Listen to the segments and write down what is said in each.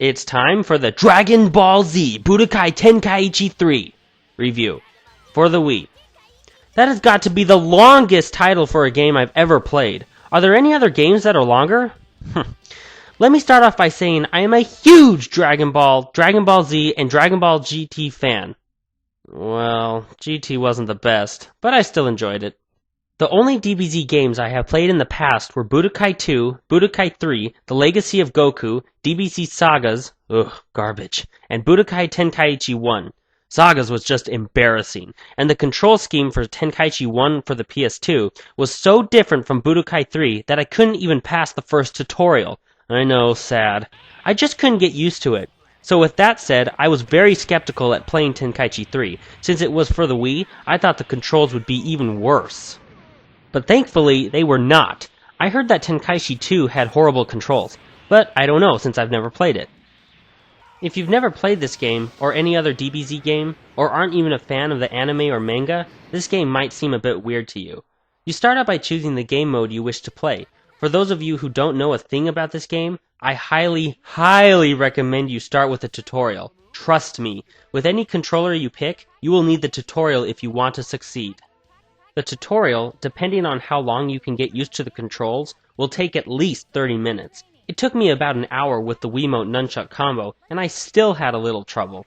It's time for the Dragon Ball Z Budokai Tenkaichi 3 review for the Wii. That has got to be the longest title for a game I've ever played. Are there any other games that are longer? Let me start off by saying I am a huge Dragon Ball Z, and Dragon Ball GT fan. Well, GT wasn't the best, but I still enjoyed it. The only DBZ games I have played in the past were Budokai 2, Budokai 3, The Legacy of Goku, DBZ Sagas, garbage, and Budokai Tenkaichi 1. Sagas was just embarrassing, and the control scheme for Tenkaichi 1 for the PS2 was so different from Budokai 3 that I couldn't even pass the first tutorial. I know, sad. I just couldn't get used to it. So with that said, I was very skeptical at playing Tenkaichi 3. Since it was for the Wii, I thought the controls would be even worse. But thankfully, they were not. I heard that Tenkaichi 2 had horrible controls, but I don't know since I've never played it. If you've never played this game, or any other DBZ game, or aren't even a fan of the anime or manga, this game might seem a bit weird to you. You start out by choosing the game mode you wish to play. For those of you who don't know a thing about this game, I highly recommend you start with a tutorial. Trust me, with any controller you pick, you will need the tutorial if you want to succeed. The tutorial, depending on how long you can get used to the controls, will take at least 30 minutes. It took me about an hour with the Wiimote nunchuck combo, and I still had a little trouble.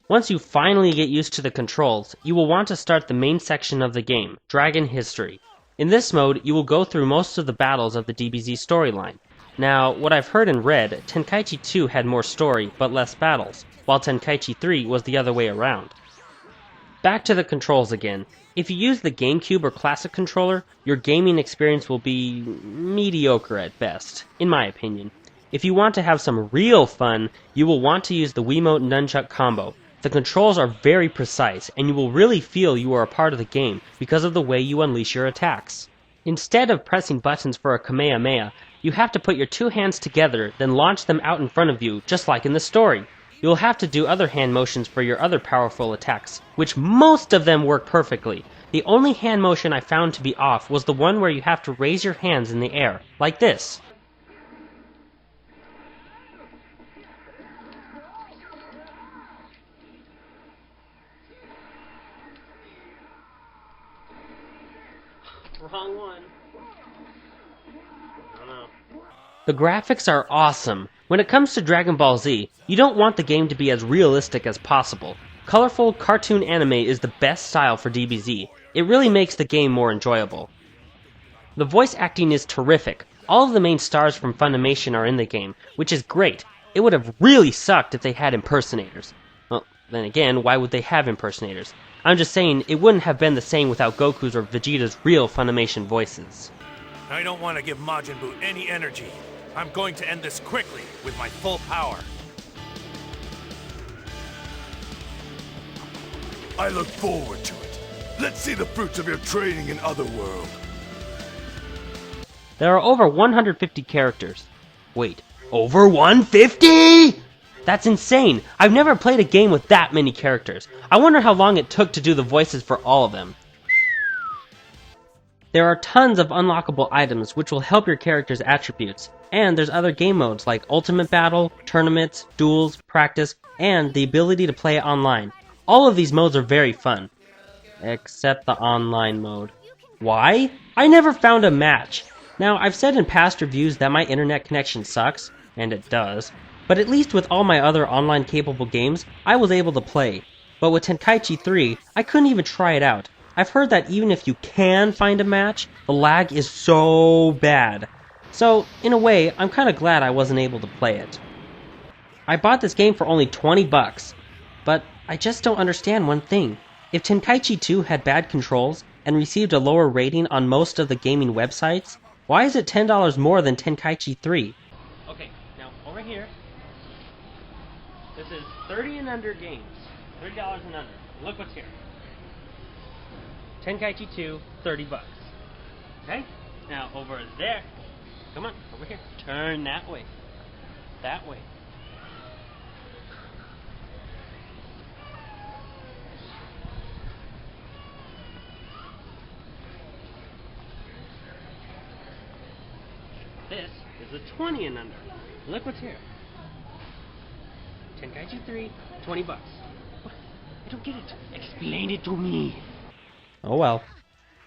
Once you finally get used to the controls, you will want to start the main section of the game, Dragon History. In this mode, you will go through most of the battles of the DBZ storyline. Now, what I've heard and read, Tenkaichi 2 had more story, but less battles, while Tenkaichi 3 was the other way around. Back to the controls again. If you use the GameCube or Classic controller, your gaming experience will be mediocre at best, in my opinion. If you want to have some real fun, you will want to use the Wiimote nunchuck combo. The controls are very precise, and you will really feel you are a part of the game because of the way you unleash your attacks. Instead of pressing buttons for a Kamehameha, you have to put your two hands together, then launch them out in front of you, just like in the story. You will have to do other hand motions for your other powerful attacks, which most of them work perfectly. The only hand motion I found to be off was the one where you have to raise your hands in the air, like this. Wrong one. I don't know. The graphics are awesome. When it comes to Dragon Ball Z, you don't want the game to be as realistic as possible. Colorful cartoon anime is the best style for DBZ. It really makes the game more enjoyable. The voice acting is terrific. All of the main stars from Funimation are in the game, which is great. It would have really sucked if they had impersonators. Well, then again, why would they have impersonators? I'm just saying, it wouldn't have been the same without Goku's or Vegeta's real Funimation voices. I don't want to give Majin Buu any energy. I'm going to end this quickly with my full power. I look forward to it. Let's see the fruits of your training in Otherworld. There are over 150 characters. Wait, over 150?! That's insane! I've never played a game with that many characters. I wonder how long it took to do the voices for all of them. There are tons of unlockable items which will help your character's attributes, and there's other game modes like Ultimate Battle, Tournaments, Duels, Practice, and the ability to play online. All of these modes are very fun. Except the online mode. Why? I never found a match. Now, I've said in past reviews that my internet connection sucks, and it does, but at least with all my other online capable games, I was able to play. But with Tenkaichi 3, I couldn't even try it out. I've heard that even if you can find a match, the lag is so bad. So, in a way, I'm kinda glad I wasn't able to play it. I bought this game for only $20, but I just don't understand one thing. If Tenkaichi 2 had bad controls and received a lower rating on most of the gaming websites, why is it $10 more than Tenkaichi 3? Okay, now over here, this is 30 and under games, $30 and under. Look what's here. Tenkaichi 2, $30. Okay? Now over there, come on, over here, turn that way. That way. This is a 20 and under. Look what's here. Tenkaichi 3, $20. What? I don't get it. Explain it to me. Oh well.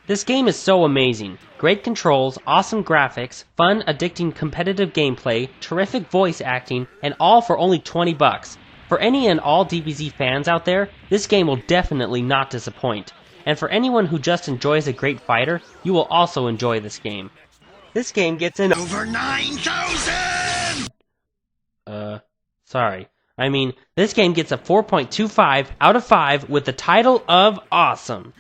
This game is so amazing. Great controls, awesome graphics, fun, addicting competitive gameplay, terrific voice acting, and all for only $20. For any and all DBZ fans out there, this game will definitely not disappoint. And for anyone who just enjoys a great fighter, you will also enjoy this game. This game gets an Over 9,000! Sorry. I mean, this game gets a 4.25 out of 5 with the title of Awesome.